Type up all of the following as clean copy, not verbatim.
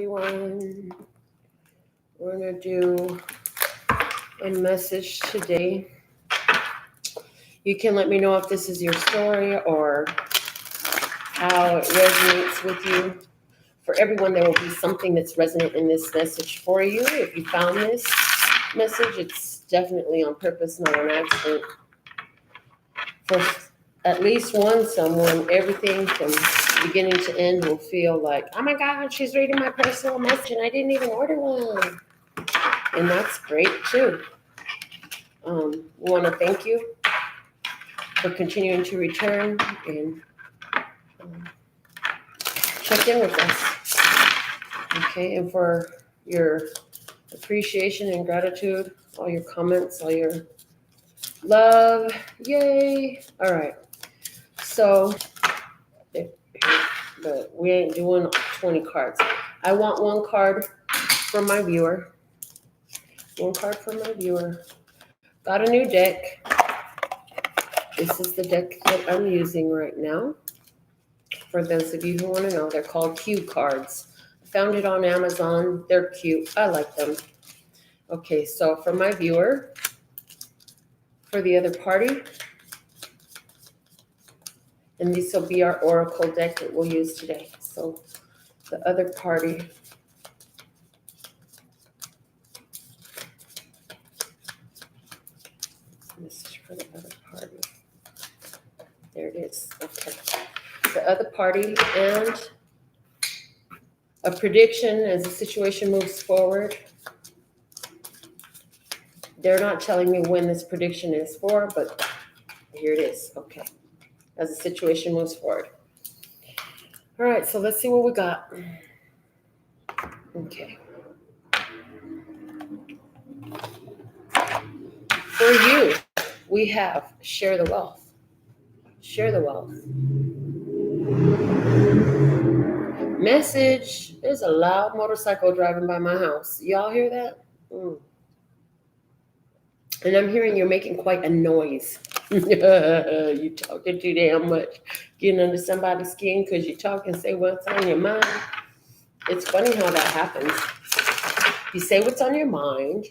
everyone. We're going to do a message today. You can let me know if this is your story or how it resonates with you. For everyone, there will be something that's resonant in this message for you. If you found this message, it's definitely on purpose, not on accident. For at least someone, everything from beginning to end will feel like, oh my God, she's reading my personal message and I didn't even order one. And that's great too. We want to thank you for continuing to return and check in with us. Okay, and for your appreciation and gratitude, all your comments, all your love, yay. All right, so, but we ain't doing 20 cards. I want one card for my viewer. One card for my viewer. Got a new deck. This is the deck that I'm using right now. For those of you who want to know, they're called cue cards. I found it on Amazon. They're cute. I like them. Okay, so for my viewer, for the other party, and this will be our oracle deck that we'll use today. So the other party. This is for the other party. There it is. Okay. The other party and a prediction as the situation moves forward. They're not telling me when this prediction is for, but here it is. Okay. As the situation moves forward. All right, so let's see what we got. Okay. For you, we have share the wealth. Share the wealth. Message, there's a loud motorcycle driving by my house. Y'all hear that? And I'm hearing you're making quite a noise. You talking too damn much. Getting under somebody's skin because you talk and say what's on your mind. It's funny how that happens. You say what's on your mind,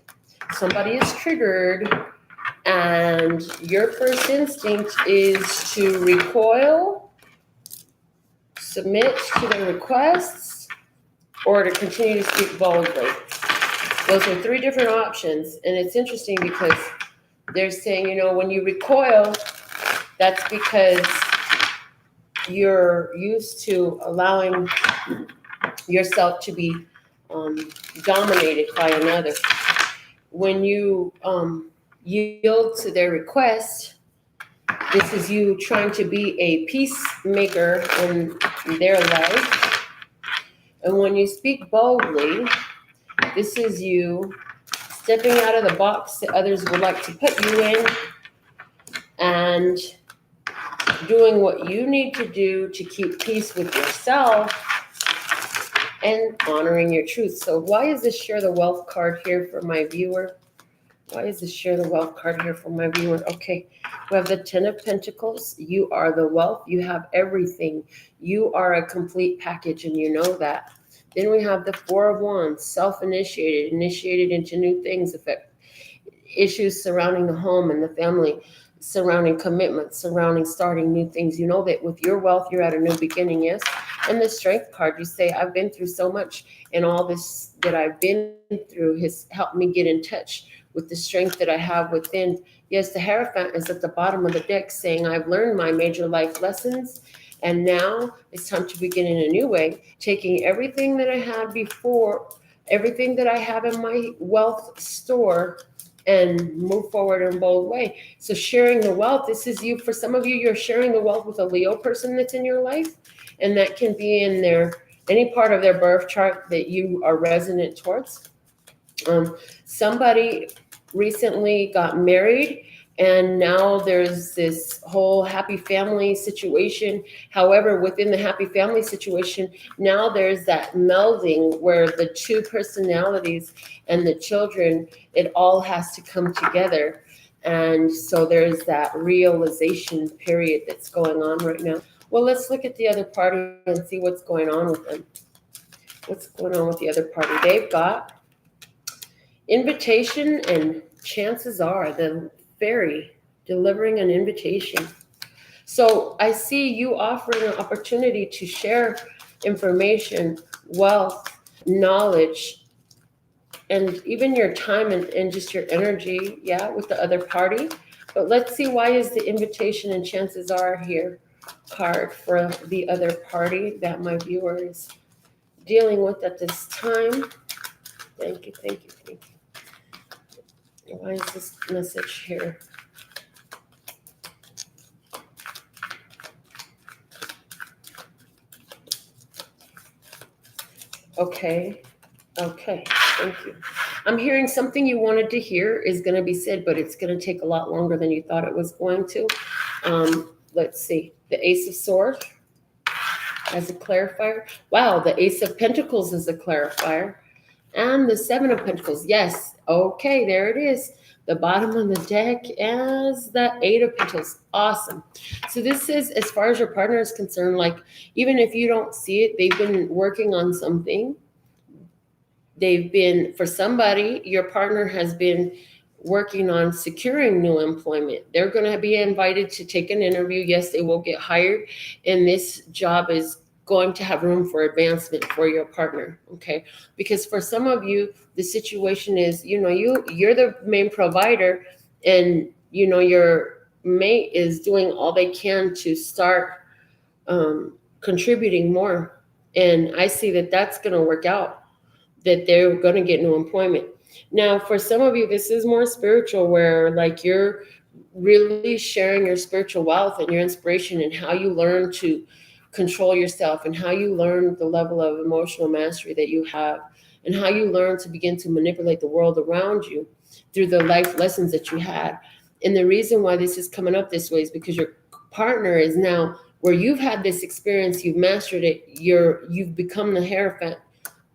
somebody is triggered, and your first instinct is to recoil, submit to their requests, or to continue to speak boldly. Those are three different options, and it's interesting because they're saying, when you recoil, that's because you're used to allowing yourself to be dominated by another. When you yield to their request, this is you trying to be a peacemaker in their life. And when you speak boldly, this is you stepping out of the box that others would like to put you in and doing what you need to do to keep peace with yourself and honoring your truth. So why is this share the wealth card here for my viewer? Why is this share the wealth card here for my viewer? Okay, we have the 10 of Pentacles. You are the wealth. You have everything. You are a complete package, and you know that. Then we have the 4 of Wands, self-initiated, initiated into new things, affect issues surrounding the home and the family, surrounding commitments, surrounding starting new things. You know that with your wealth, you're at a new beginning, yes? And the Strength card, you say, I've been through so much, and all this that I've been through has helped me get in touch with the strength that I have within. Yes, the Hierophant is at the bottom of the deck saying, I've learned my major life lessons, and now it's time to begin in a new way, taking everything that I had before, everything that I have in my wealth store, and move forward in a bold way. So sharing the wealth, this is you. For some of you, you're sharing the wealth with a Leo person that's in your life, and that can be in any part of their birth chart that you are resonant towards. Somebody recently got married, and now there's this whole happy family situation. However, within the happy family situation, now there's that melding where the two personalities and the children, it all has to come together. And so there's that realization period that's going on right now. Well, let's look at the other party and see what's going on with them. What's going on with the other party? They've got invitation, and chances are the fairy delivering an invitation. So I see you offering an opportunity to share information, wealth, knowledge, and even your time and just your energy, yeah, with the other party. But let's see, why is the invitation and chances are here card for the other party that my viewer is dealing with at this time? Thank you, thank you, thank you. Why is this message here? Okay, okay, thank you. I'm hearing something you wanted to hear is going to be said, but it's going to take a lot longer than you thought it was going to. Let's see. The Ace of Swords as a clarifier. Wow, the Ace of Pentacles is a clarifier. And the Seven of Pentacles. Yes. Okay, there it is. The bottom of the deck as the Eight of Pentacles. Awesome. So this is, as far as your partner is concerned, like, even if you don't see it, they've been working on something. They've been, for somebody, your partner has been working on securing new employment. They're going to be invited to take an interview. Yes, they will get hired. And this job is going to have room for advancement for your partner. Okay. Because for some of you, the situation is, you're the main provider, and, your mate is doing all they can to start contributing more. And I see that that's going to work out, that they're going to get new employment. Now, for some of you, this is more spiritual, where like you're really sharing your spiritual wealth and your inspiration, and how you learn to control yourself, and how you learn the level of emotional mastery that you have, and how you learn to begin to manipulate the world around you through the life lessons that you had. And the reason why this is coming up this way is because your partner is now, where you've had this experience, you've mastered it, you've become the hierophant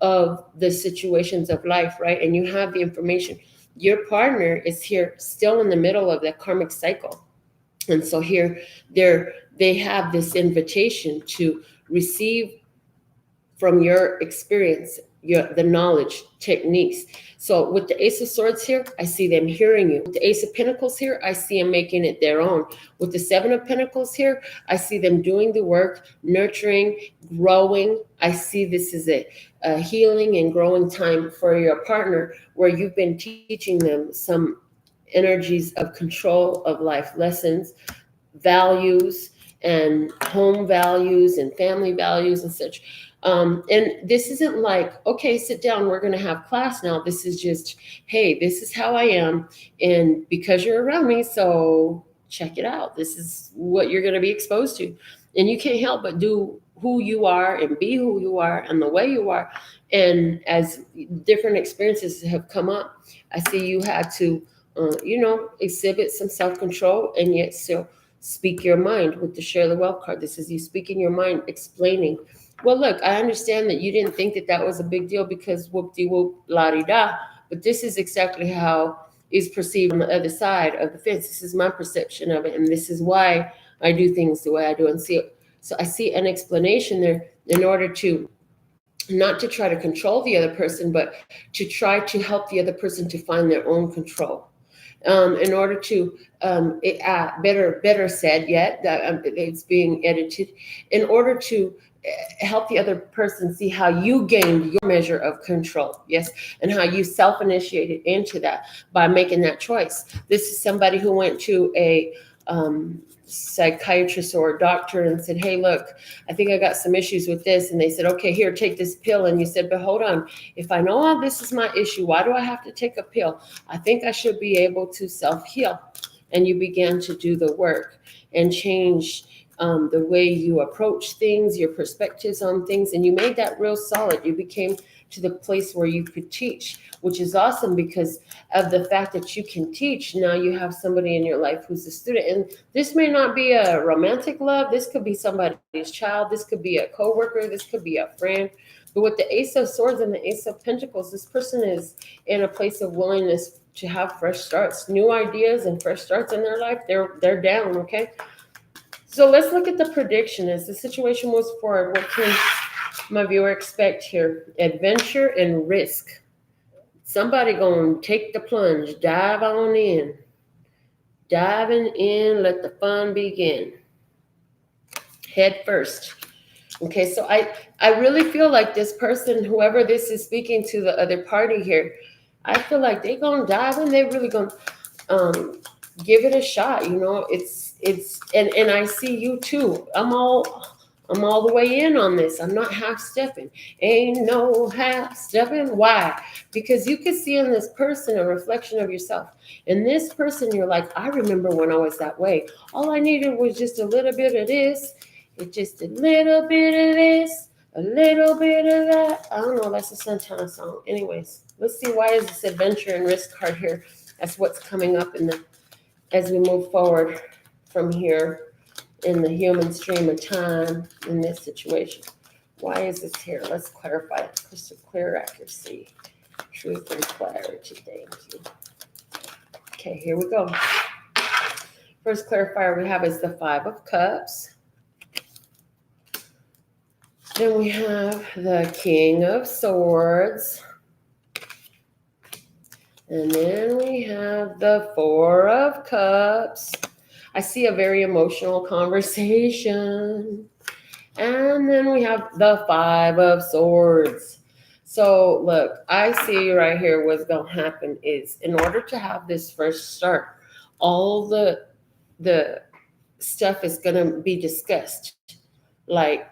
of the situations of life, right? And you have the information. Your partner is here still in the middle of that karmic cycle. And so here they have this invitation to receive from your experience, the knowledge, techniques. So with the Ace of Swords here, I see them hearing you. With the Ace of Pentacles here, I see them making it their own. With the Seven of Pentacles here, I see them doing the work, nurturing, growing. I see this as a healing and growing time for your partner, where you've been teaching them some energies of control of life lessons, values, and home values and family values and such. And this isn't like, okay, sit down, we're going to have class now. This is just, hey, this is how I am. And because you're around me, so check it out. This is what you're going to be exposed to. And you can't help but do who you are and be who you are and the way you are. And as different experiences have come up, I see you had to, exhibit some self-control, and yet still speak your mind with the Share the Wealth card. This is you speaking your mind, explaining. Well, look, I understand that you didn't think that that was a big deal because whoop-de-whoop, la-di-da, but this is exactly how is perceived on the other side of the fence. This is my perception of it, and this is why I do things the way I do. And see, so I see an explanation there in order to not to try to control the other person, but to try to help the other person to find their own control. In order to, better said yet, that it's being edited, in order to help the other person see how you gained your measure of control, yes, and how you self-initiated into that by making that choice. This is somebody who went to a psychiatrist or a doctor and said, hey, look, I think I got some issues with this. And they said, okay, here, take this pill. And you said, but hold on, if I know all this is my issue, why do I have to take a pill? I think I should be able to self-heal. And you began to do the work and change the way you approach things, your perspectives on things. And you made that real solid. You became to the place where you could teach, which is awesome because of the fact that you can teach. Now you have somebody in your life who's a student. And this may not be a romantic love. This could be somebody's child. This could be a coworker. This could be a friend. But with the Ace of Swords and the Ace of Pentacles, this person is in a place of willingness to have fresh starts, new ideas and fresh starts in their life. They're down, okay? So let's look at the prediction. As the situation moves forward, what can My viewer expect here adventure and risk. Somebody gonna take the plunge, dive on in. Diving in, let the fun begin. Head first. Okay, so I really feel like this person, whoever this is speaking to the other party here, I feel like they gonna dive in. They really gonna um, give it a shot. You know, it's and I see you too. I'm all the way in on this. I'm not half stepping. Ain't no half stepping. Why? Because you can see in this person a reflection of yourself. In this person, you're like, I remember when I was that way. All I needed was just a little bit of this. It's just a little bit of this, a little bit of that. I don't know. That's a Santana song. Anyways, let's see, why is this adventure and risk card here? That's what's coming up in the as we move forward from here in the human stream of time in this situation. Why is this here? Let's clarify it. Crystal clear accuracy, truth, and clarity. Thank you. Okay, here we go. First clarifier we have is the Five of Cups. Then we have the King of Swords. And then we have the Four of Cups. I see a very emotional conversation. And then we have the Five of Swords. So look, I see right here what's going to happen is in order to have this first start, all the stuff is going to be discussed. Like,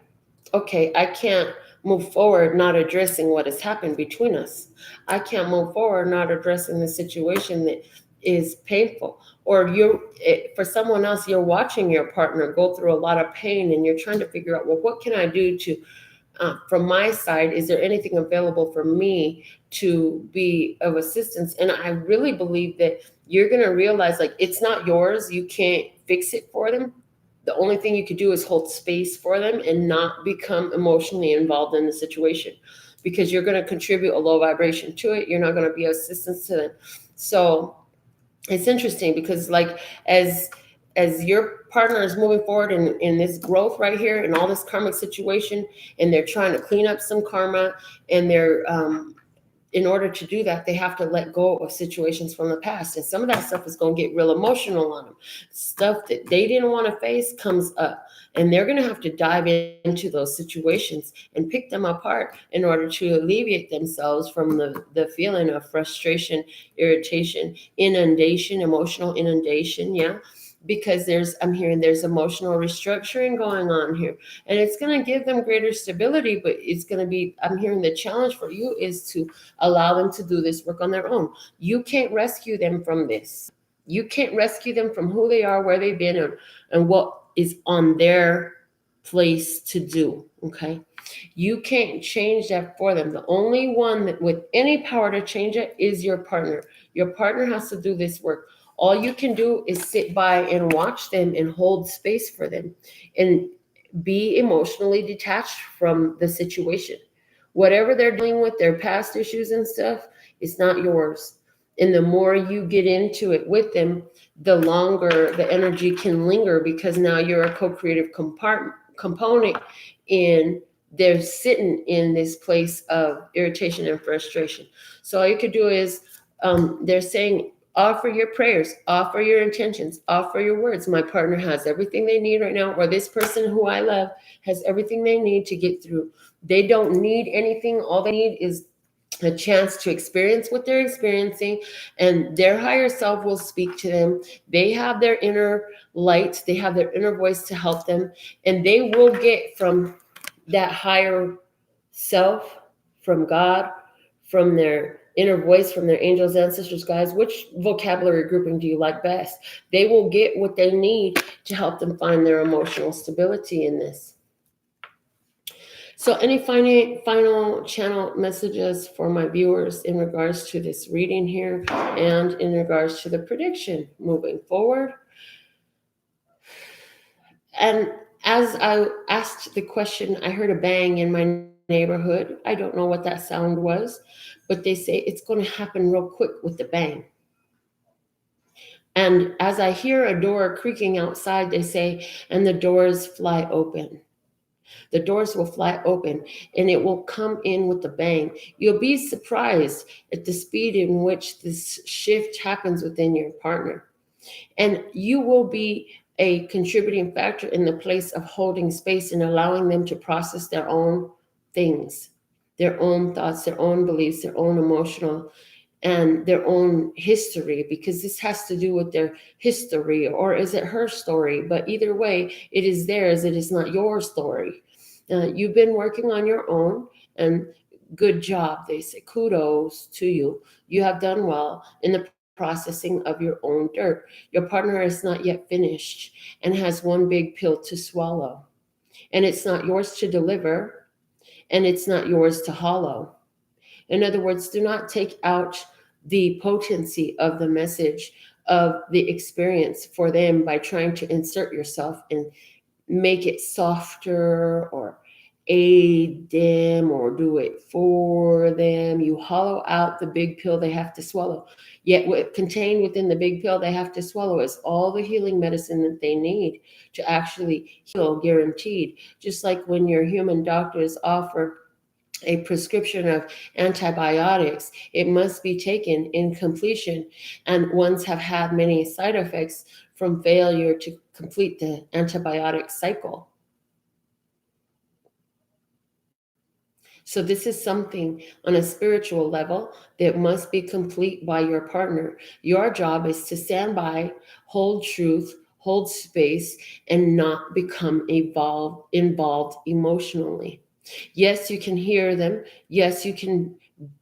okay, I can't move forward not addressing what has happened between us. I can't move forward not addressing the situation that is painful. Or for someone else, you're watching your partner go through a lot of pain and you're trying to figure out, well, what can I do to, from my side, is there anything available for me to be of assistance? And I really believe that you're going to realize, like, it's not yours. You can't fix it for them. The only thing you could do is hold space for them and not become emotionally involved in the situation, because you're going to contribute a low vibration to it. You're not going to be of assistance to them. So it's interesting because, like, as your partner is moving forward in this growth right here and all this karmic situation, and they're trying to clean up some karma, and they're in order to do that, they have to let go of situations from the past. And some of that stuff is going to get real emotional on them. Stuff that they didn't want to face comes up. And they're going to have to dive into those situations and pick them apart in order to alleviate themselves from the feeling of frustration, irritation, inundation, emotional inundation. Yeah. Because I'm hearing there's emotional restructuring going on here, and it's going to give them greater stability, but it's going to be, I'm hearing the challenge for you is to allow them to do this work on their own. You can't rescue them from this. You can't rescue them from who they are, where they've been, and what is on their place to do. Okay. You can't change that for them. The only one that with any power to change it is your partner. Your partner has to do this work. All you can do is sit by and watch them and hold space for them and be emotionally detached from the situation. Whatever they're dealing with, their past issues and stuff, it's not yours. And the more you get into it with them, the longer the energy can linger, because now you're a co-creative component in they're sitting in this place of irritation and frustration. So all you could do is they're saying, offer your prayers, offer your intentions, offer your words. My partner has everything they need right now, or this person who I love has everything they need to get through. They don't need anything. All they need is a chance to experience what they're experiencing, and their higher self will speak to them. They have their inner light, they have their inner voice to help them, and they will get from that higher self, from God, from their inner voice, from their angels, ancestors, guides. Which vocabulary grouping do you like best? They will get what they need to help them find their emotional stability in this. So any final channel messages for my viewers in regards to this reading here and in regards to the prediction moving forward? And as I asked the question, I heard a bang in my neighborhood. I don't know what that sound was, but they say it's going to happen real quick with the bang. And as I hear a door creaking outside, they say, and the doors fly open. The doors will fly open and it will come in with a bang. You'll be surprised at the speed in which this shift happens within your partner. And you will be a contributing factor in the place of holding space and allowing them to process their own things, their own thoughts, their own beliefs, their own emotional and their own history, because this has to do with their history, or is it her story? But either way, it is theirs, it is not your story. You've been working on your own, and good job, they say. Kudos to you. You have done well in the processing of your own dirt. Your partner is not yet finished and has one big pill to swallow. And it's not yours to deliver, and it's not yours to hollow. In other words, do not take out the potency of the message of the experience for them by trying to insert yourself and make it softer or aid them or do it for them. You hollow out the big pill they have to swallow. Yet what contained within the big pill they have to swallow is all the healing medicine that they need to actually heal, guaranteed. Just like when your human doctors offer a prescription of antibiotics, it must be taken in completion, and ones have had many side effects from failure to complete the antibiotic cycle. So this is something on a spiritual level that must be complete by your partner. Your job is to stand by, hold truth, hold space, and not become involved emotionally. Yes, you can hear them. Yes, you can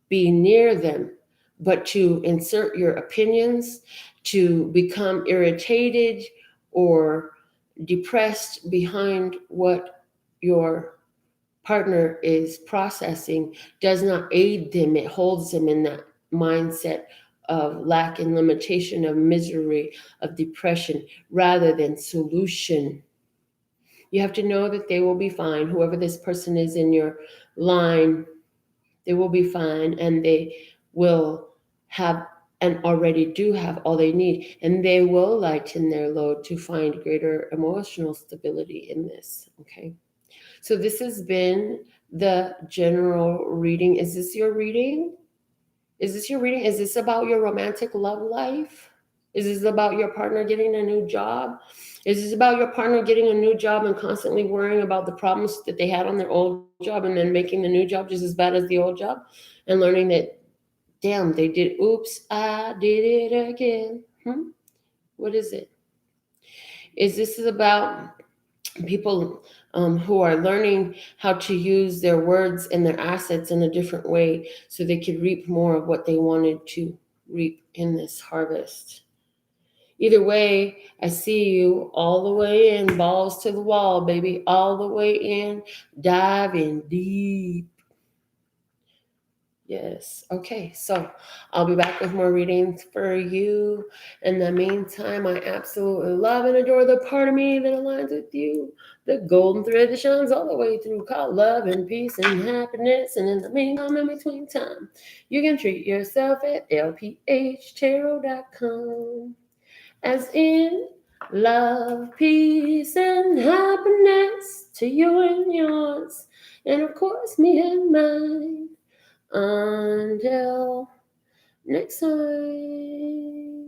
be near them. But to insert your opinions, to become irritated or depressed behind what your partner is processing does not aid them. It holds them in that mindset of lack and limitation, of misery, of depression, rather than solution. You have to know that they will be fine. Whoever this person is in your line, they will be fine, and they will have and already do have all they need, and they will lighten their load to find greater emotional stability in this. Okay. So this has been the general reading. Is this your reading? Is this your reading? Is this about your romantic love life? Is this about your partner getting a new job? Is this about your partner getting a new job and constantly worrying about the problems that they had on their old job and then making the new job just as bad as the old job and learning that, damn, they did, oops, I did it again. What is it? Is this about people who are learning how to use their words and their assets in a different way so they could reap more of what they wanted to reap in this harvest? Either way, I see you all the way in, balls to the wall, baby, all the way in, dive in deep. Yes. Okay. So I'll be back with more readings for you. In the meantime, I absolutely love and adore the part of me that aligns with you. The golden thread that shines all the way through, called love and peace and happiness. And in the meantime, in between time, you can treat yourself at lphtarot.com. As in love, peace, and happiness to you and yours. And of course, me and mine. Until next time.